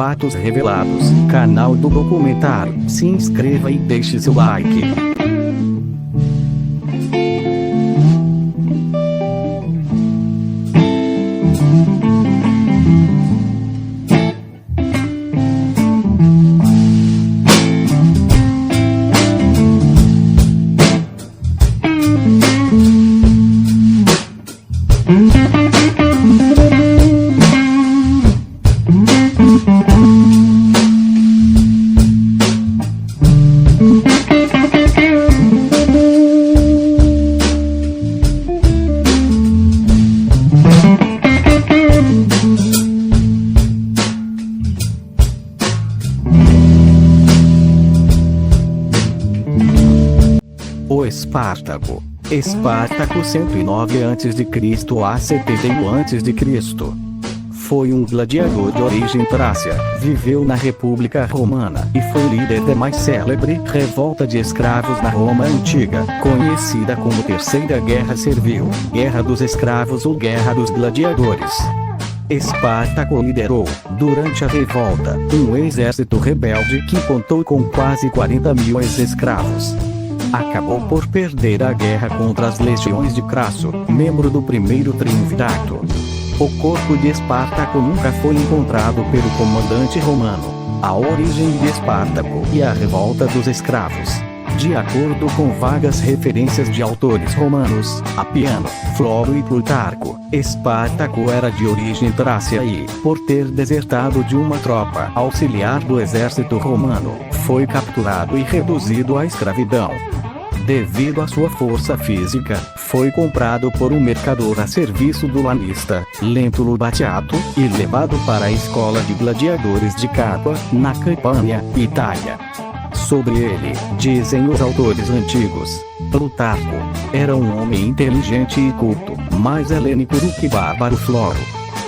Fatos Revelados, canal do documentário. Se inscreva e deixe seu like. O Espartaco. Espartaco 109 a.C. a 71 a.C. Foi um gladiador de origem trácia, viveu na República Romana e foi líder da mais célebre revolta de escravos na Roma Antiga, conhecida como Terceira Guerra Servil, Guerra dos Escravos ou Guerra dos Gladiadores. Espartaco liderou, durante a revolta, um exército rebelde que contou com quase 40 mil ex-escravos. Acabou por perder a guerra contra as legiões de Crasso, membro do primeiro triunvirato. O corpo de Espartaco nunca foi encontrado pelo comandante romano. A origem de Espartaco e a revolta dos escravos. De acordo com vagas referências de autores romanos, Apiano, Floro e Plutarco, Espartaco era de origem trácia e, por ter desertado de uma tropa auxiliar do exército romano, foi capturado e reduzido à escravidão. Devido à sua força física, foi comprado por um mercador a serviço do lanista, Lentulus Batiato, e levado para a escola de gladiadores de Capua, na Campânia, Itália. Sobre ele, dizem os autores antigos, Plutarco era um homem inteligente e culto, mais helênico do que bárbaro Floro.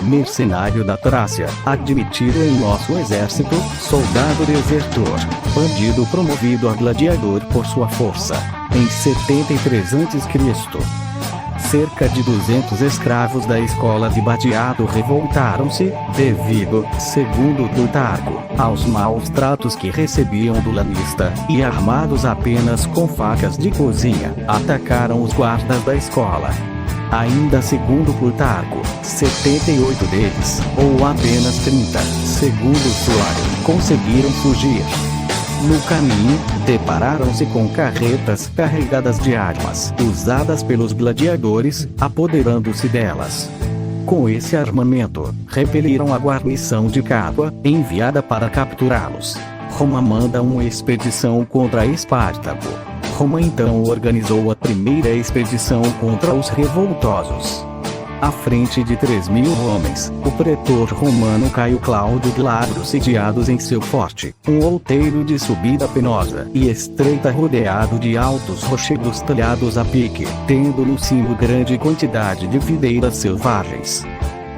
Mercenário da Trácia, admitido em nosso exército, soldado desertor, bandido promovido a gladiador por sua força. Em 73 a.C., cerca de 200 escravos da escola de Batiato revoltaram-se, devido, segundo Plutarco, aos maus tratos que recebiam do lanista, e armados apenas com facas de cozinha, atacaram os guardas da escola. Ainda segundo Plutarco, 78 deles, ou apenas 30, segundo Floro, conseguiram fugir. No caminho, depararam-se com carretas carregadas de armas, usadas pelos gladiadores, apoderando-se delas. Com esse armamento, repeliram a guarnição de Capua, enviada para capturá-los. Roma manda uma expedição contra Espartaco. Roma então organizou a primeira expedição contra os revoltosos. À frente de 3.000 homens, o pretor romano Caio Cláudio Glabro, sitiados em seu forte, um outeiro de subida penosa e estreita rodeado de altos rochedos talhados a pique, tendo no cimo grande quantidade de videiras selvagens.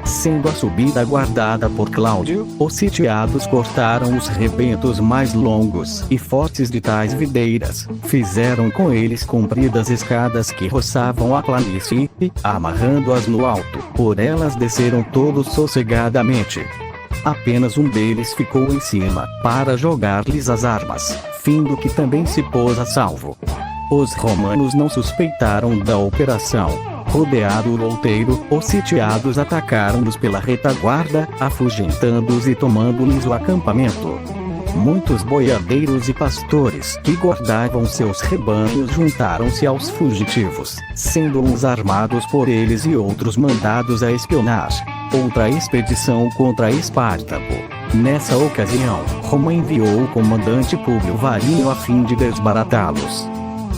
Sendo a subida guardada por Cláudio, os sitiados cortaram os rebentos mais longos e fortes de tais videiras, fizeram com eles compridas escadas que roçavam a planície e, amarrando-as no alto, por elas desceram todos sossegadamente. Apenas um deles ficou em cima, para jogar-lhes as armas, findo que também se pôs a salvo. Os romanos não suspeitaram da operação. Rodeado o outeiro, os sitiados atacaram-nos pela retaguarda, afugentando-os e tomando-lhes o acampamento. Muitos boiadeiros e pastores que guardavam seus rebanhos juntaram-se aos fugitivos, sendo uns armados por eles e outros mandados a espionar. Outra expedição contra Espartaco. Nessa ocasião, Roma enviou o comandante Públio Varínio a fim de desbaratá-los.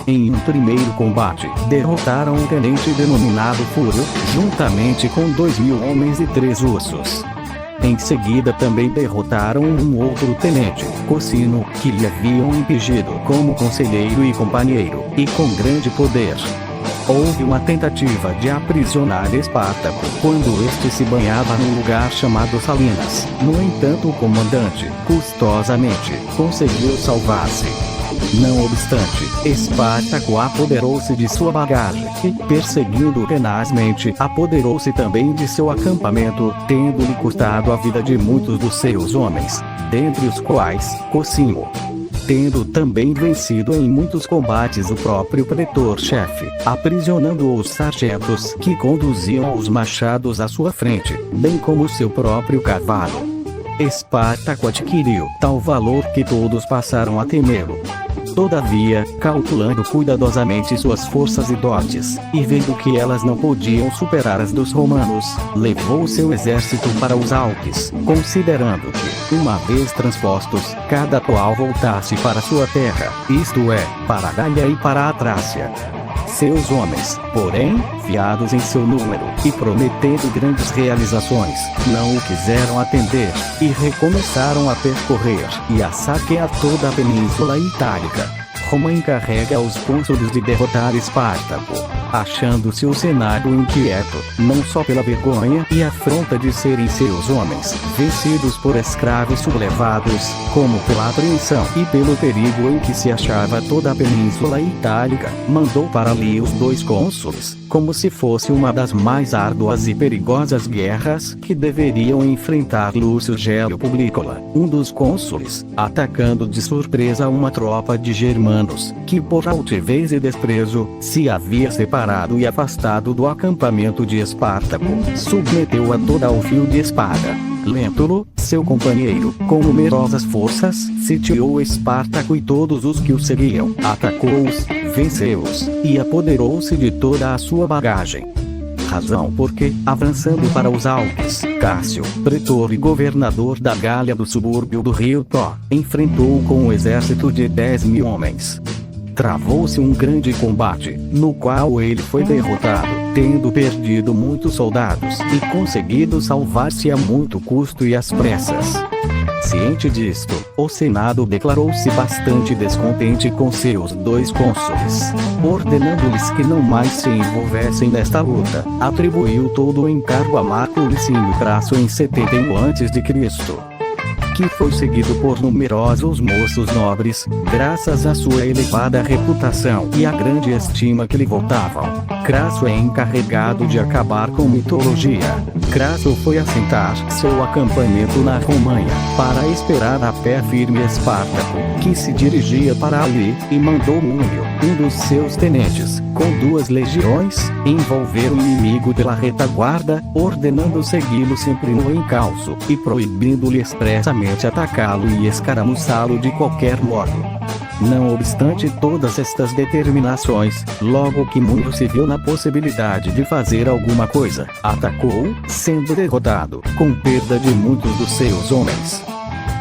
Em um primeiro combate, derrotaram um tenente denominado Fúrio, juntamente com 2.000 homens e 3 ursos. Em seguida também derrotaram um outro tenente, Cocino, que lhe haviam impingido como conselheiro e companheiro, e com grande poder. Houve uma tentativa de aprisionar Espartaco, quando este se banhava num lugar chamado Salinas. No entanto, o comandante, custosamente, conseguiu salvar-se. Não obstante, Espartaco apoderou-se de sua bagagem e, perseguindo tenazmente, apoderou-se também de seu acampamento, tendo-lhe custado a vida de muitos dos seus homens, dentre os quais, Cosimo. Tendo também vencido em muitos combates o próprio pretor-chefe, aprisionando os sargentos que conduziam os machados à sua frente, bem como seu próprio cavalo. Espartaco adquiriu tal valor que todos passaram a temê-lo. Todavia, calculando cuidadosamente suas forças e dotes, e vendo que elas não podiam superar as dos romanos, levou seu exército para os Alpes, considerando que, uma vez transpostos, cada qual voltasse para sua terra, isto é, para a Gália e para a Trácia. Seus homens, porém, fiados em seu número, e prometendo grandes realizações, não o quiseram atender, e recomeçaram a percorrer e a saquear toda a Península Itálica. Roma encarrega aos cônsules de derrotar Espartaco, achando-se o cenário inquieto, não só pela vergonha e afronta de serem seus homens vencidos por escravos sublevados, como pela apreensão e pelo perigo em que se achava toda a Península Itálica, mandou para ali os 2 cônsules, como se fosse uma das mais árduas e perigosas guerras que deveriam enfrentar Lúcio Gélio Publícola, um dos cônsules, atacando de surpresa uma tropa de germanos, que por altivez e desprezo, se havia separado e afastado do acampamento de Espartaco, submeteu-a toda ao fio de espada. Lentulus, seu companheiro, com numerosas forças, sitiou Espartaco e todos os que o seguiam, atacou-os, venceu-os, e apoderou-se de toda a sua bagagem. Razão porque, avançando para os Alpes, Cássio, pretor e governador da Gália do subúrbio do rio Tó, enfrentou com um exército de 10.000 homens. Travou-se um grande combate, no qual ele foi derrotado, tendo perdido muitos soldados e conseguido salvar-se a muito custo e às pressas. Ciente disto, o Senado declarou-se bastante descontente com seus 2 cônsules. Ordenando-lhes que não mais se envolvessem nesta luta, atribuiu todo o encargo a Marco Licínio Crasso em 71 a.C., que foi seguido por numerosos moços nobres, graças à sua elevada reputação e à grande estima que lhe votavam. Crasso é encarregado de acabar com mitologia. Crasso foi assentar seu acampamento na Romanha, para esperar a pé firme Espartaco, que se dirigia para ali, e mandou Múlio, um dos seus tenentes, com 2 legiões, envolver o inimigo pela retaguarda, ordenando segui-lo sempre no encalço, e proibindo-lhe expressamente atacá-lo e escaramuçá-lo de qualquer modo. Não obstante todas estas determinações, logo que Múlio se viu na possibilidade de fazer alguma coisa, atacou, sendo derrotado, com perda de muitos dos seus homens.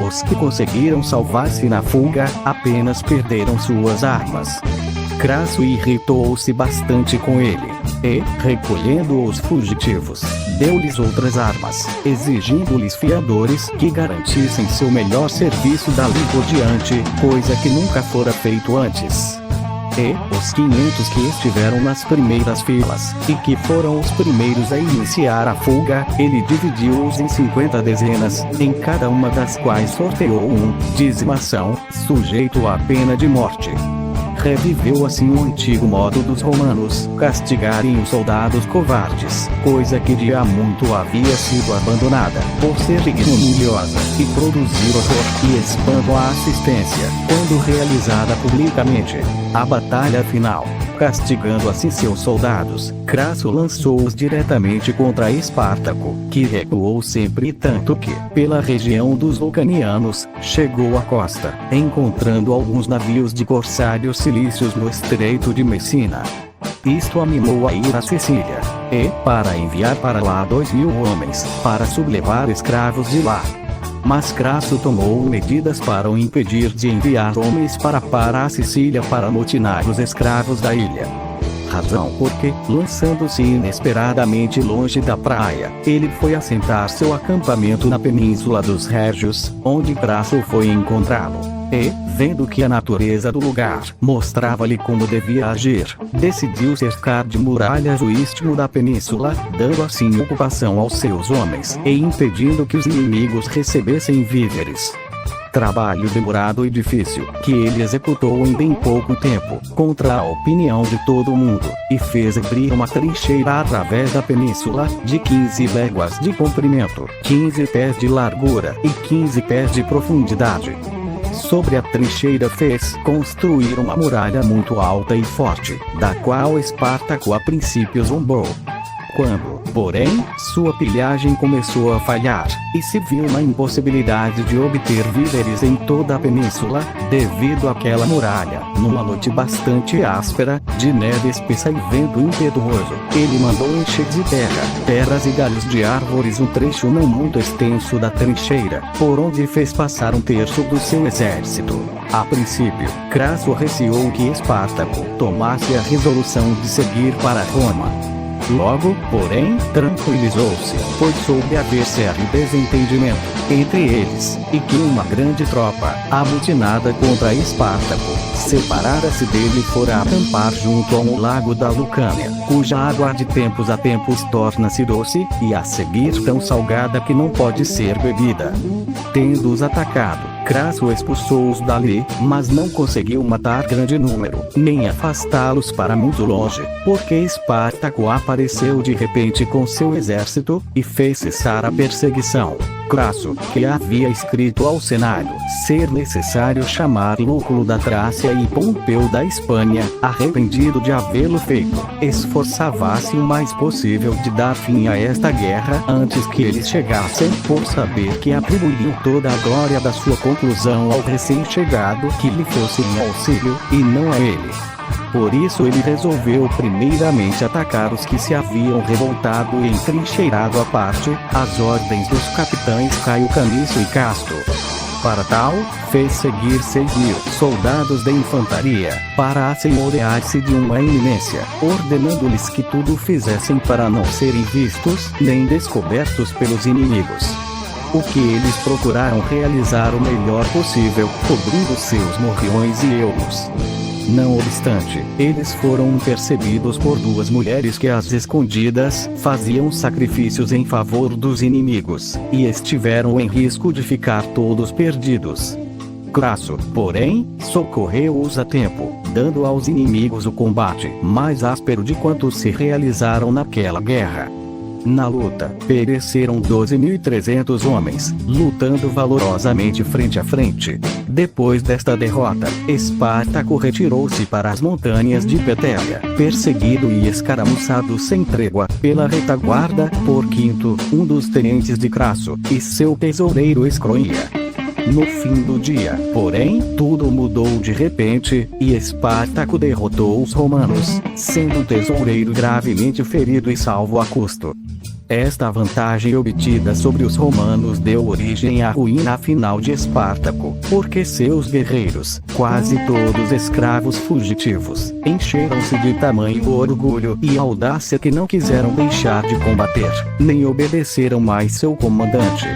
Os que conseguiram salvar-se na fuga, apenas perderam suas armas. Crasso irritou-se bastante com ele, e, recolhendo os fugitivos, deu-lhes outras armas, exigindo-lhes fiadores que garantissem seu melhor serviço dali por diante, coisa que nunca fora feito antes. E, os 500 que estiveram nas primeiras filas, e que foram os primeiros a iniciar a fuga, ele dividiu-os em 50 dezenas, em cada uma das quais sorteou dizimação, sujeito à pena de morte. Reviveu assim o antigo modo dos romanos castigarem os soldados covardes, coisa que de há muito havia sido abandonada, por ser ignominiosa, e produzir horror e espanto à assistência, quando realizada publicamente. A batalha final, castigando assim seus soldados, Crasso lançou-os diretamente contra Espartaco, que recuou sempre tanto que, pela região dos Lucanianos, chegou à costa, encontrando alguns navios de corsários cilícios no estreito de Messina. Isto animou a ir a Sicília, e, para enviar para lá 2.000 homens, para sublevar escravos de lá. Mas Crasso tomou medidas para o impedir de enviar homens para a Sicília para motinar os escravos da ilha. Razão porque, lançando-se inesperadamente longe da praia, ele foi assentar seu acampamento na Península dos Régios, onde Crasso foi encontrá-lo. E, vendo que a natureza do lugar mostrava-lhe como devia agir, decidiu cercar de muralhas o istmo da península, dando assim ocupação aos seus homens, e impedindo que os inimigos recebessem víveres. Trabalho demorado e difícil, que ele executou em bem pouco tempo, contra a opinião de todo mundo, e fez abrir uma trincheira através da península, de 15 léguas de comprimento, 15 pés de largura e 15 pés de profundidade. Sobre a trincheira fez construir uma muralha muito alta e forte, da qual Espartaco a princípio zombou. Quando, porém, sua pilhagem começou a falhar, e se viu na impossibilidade de obter víveres em toda a península, devido àquela muralha, numa noite bastante áspera, de neve espessa e vento impetuoso, ele mandou encher de terras e galhos de árvores um trecho não muito extenso da trincheira, por onde fez passar um terço do seu exército. A princípio, Crasso receou que Espartaco tomasse a resolução de seguir para Roma. Logo, porém, tranquilizou-se, pois soube haver certo desentendimento entre eles, e que uma grande tropa, amotinada contra Espartaco, separara-se dele e fora acampar junto a um lago da Lucânia, cuja água de tempos a tempos torna-se doce, e a seguir tão salgada que não pode ser bebida. Tendo-os atacado, Crasso expulsou-os dali, mas não conseguiu matar grande número, nem afastá-los para muito longe, porque Espartaco apareceu de repente com seu exército, e fez cessar a perseguição. Crasso, que havia escrito ao Senado ser necessário chamar Lúculo da Trácia e Pompeu da Espanha, arrependido de havê-lo feito, esforçava-se o mais possível de dar fim a esta guerra antes que eles chegassem, por saber que atribuíam toda a glória da sua conclusão ao recém-chegado que lhe fosse em auxílio, e não a ele. Por isso ele resolveu primeiramente atacar os que se haviam revoltado e entrincheirado à parte, às ordens dos capitães Caio Caniço e Casto. Para tal, fez seguir 6.000 soldados de infantaria, para assenhorear-se de uma eminência, ordenando-lhes que tudo fizessem para não serem vistos, nem descobertos pelos inimigos. O que eles procuraram realizar o melhor possível, cobrindo seus morriões e euros. Não obstante, eles foram percebidos por duas mulheres que às escondidas faziam sacrifícios em favor dos inimigos, e estiveram em risco de ficar todos perdidos. Crasso, porém, socorreu-os a tempo, dando aos inimigos o combate mais áspero de quantos se realizaram naquela guerra. Na luta, pereceram 12.300 homens, lutando valorosamente frente a frente. Depois desta derrota, Espartaco retirou-se para as montanhas de Petélia, perseguido e escaramuçado sem trégua, pela retaguarda, por Quinto, um dos tenentes de Crasso, e seu tesoureiro Escroía. No fim do dia, porém, tudo mudou de repente, e Espartaco derrotou os romanos, sendo o tesoureiro gravemente ferido e salvo a custo. Esta vantagem obtida sobre os romanos deu origem à ruína final de Espartaco, porque seus guerreiros, quase todos escravos fugitivos, encheram-se de tamanho orgulho e audácia que não quiseram deixar de combater, nem obedeceram mais seu comandante.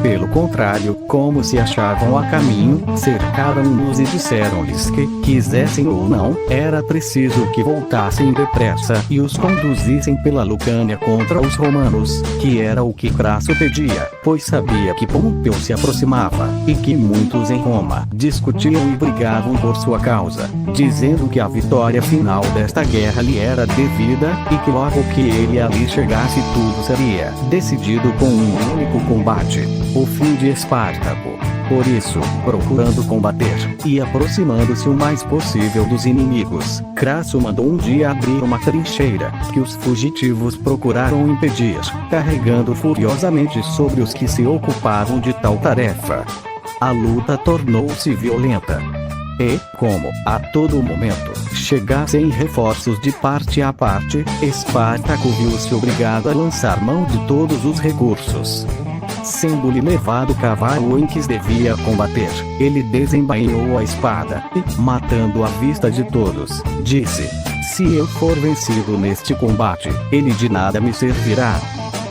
Pelo contrário, como se achavam a caminho, cercaram-nos e disseram-lhes que, quisessem ou não, era preciso que voltassem depressa e os conduzissem pela Lucânia contra os romanos, que era o que Crasso pedia, pois sabia que Pompeu se aproximava, e que muitos em Roma discutiam e brigavam por sua causa, dizendo que a vitória final desta guerra lhe era devida, e que logo que ele ali chegasse tudo seria decidido com um único combate. O fim de Espartaco. Por isso, procurando combater, e aproximando-se o mais possível dos inimigos, Crasso mandou um dia abrir uma trincheira, que os fugitivos procuraram impedir, carregando furiosamente sobre os que se ocupavam de tal tarefa. A luta tornou-se violenta. E, como, a todo momento, chegassem reforços de parte a parte, Espartaco viu-se obrigado a lançar mão de todos os recursos. Sendo-lhe levado o cavalo em que devia combater, ele desembainhou a espada, e, matando à vista de todos, disse: "Se eu for vencido neste combate, ele de nada me servirá.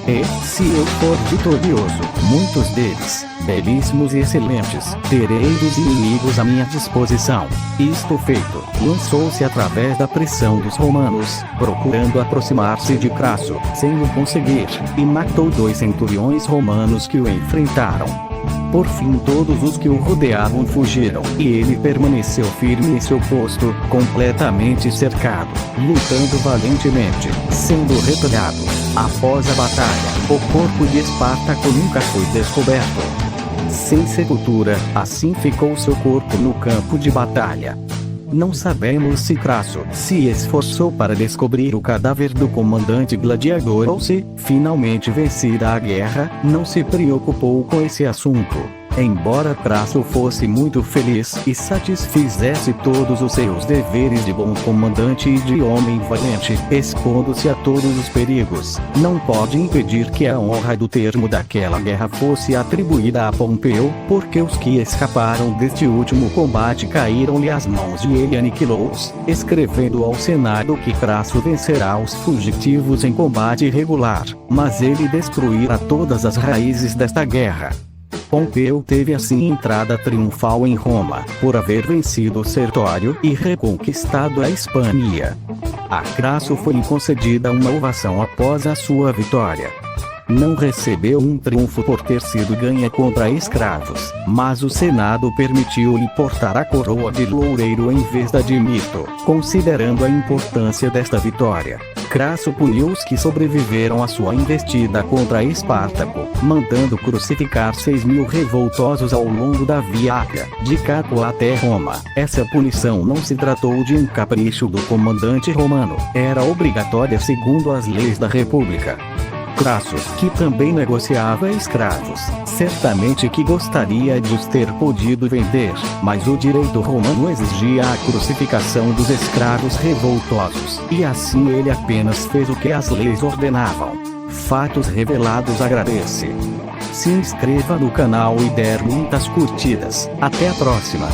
E, se eu for vitorioso, muitos deles, belíssimos e excelentes, terei dos inimigos à minha disposição." Isto feito, lançou-se através da pressão dos romanos, procurando aproximar-se de Crasso, sem o conseguir, e matou 2 centuriões romanos que o enfrentaram. Por fim todos os que o rodeavam fugiram, e ele permaneceu firme em seu posto, completamente cercado, lutando valentemente, sendo retalhado. Após a batalha, o corpo de Espartaco nunca foi descoberto. Sem sepultura, assim ficou seu corpo no campo de batalha. Não sabemos se Crasso se esforçou para descobrir o cadáver do comandante gladiador ou se, finalmente vencida a guerra, não se preocupou com esse assunto. Embora Crasso fosse muito feliz e satisfizesse todos os seus deveres de bom comandante e de homem valente, expondo-se a todos os perigos, não pode impedir que a honra do termo daquela guerra fosse atribuída a Pompeu, porque os que escaparam deste último combate caíram-lhe às mãos e ele aniquilou-os, escrevendo ao Senado que Crasso vencerá os fugitivos em combate regular, mas ele destruirá todas as raízes desta guerra. Pompeu teve assim entrada triunfal em Roma, por haver vencido Sertório e reconquistado a Hispânia. A Crasso foi concedida uma ovação após a sua vitória. Não recebeu um triunfo por ter sido ganha contra escravos, mas o Senado permitiu-lhe portar a coroa de loureiro em vez da de mito, considerando a importância desta vitória. Crasso puniu os que sobreviveram à sua investida contra Espartaco, mandando crucificar 6.000 revoltosos ao longo da Via Ápia, de Capua até Roma. Essa punição não se tratou de um capricho do comandante romano, era obrigatória segundo as leis da República. Crasso, que também negociava escravos, certamente que gostaria de os ter podido vender, mas o direito romano exigia a crucificação dos escravos revoltosos, e assim ele apenas fez o que as leis ordenavam. Fatos revelados. Agradece. Se inscreva no canal e dê muitas curtidas. Até a próxima.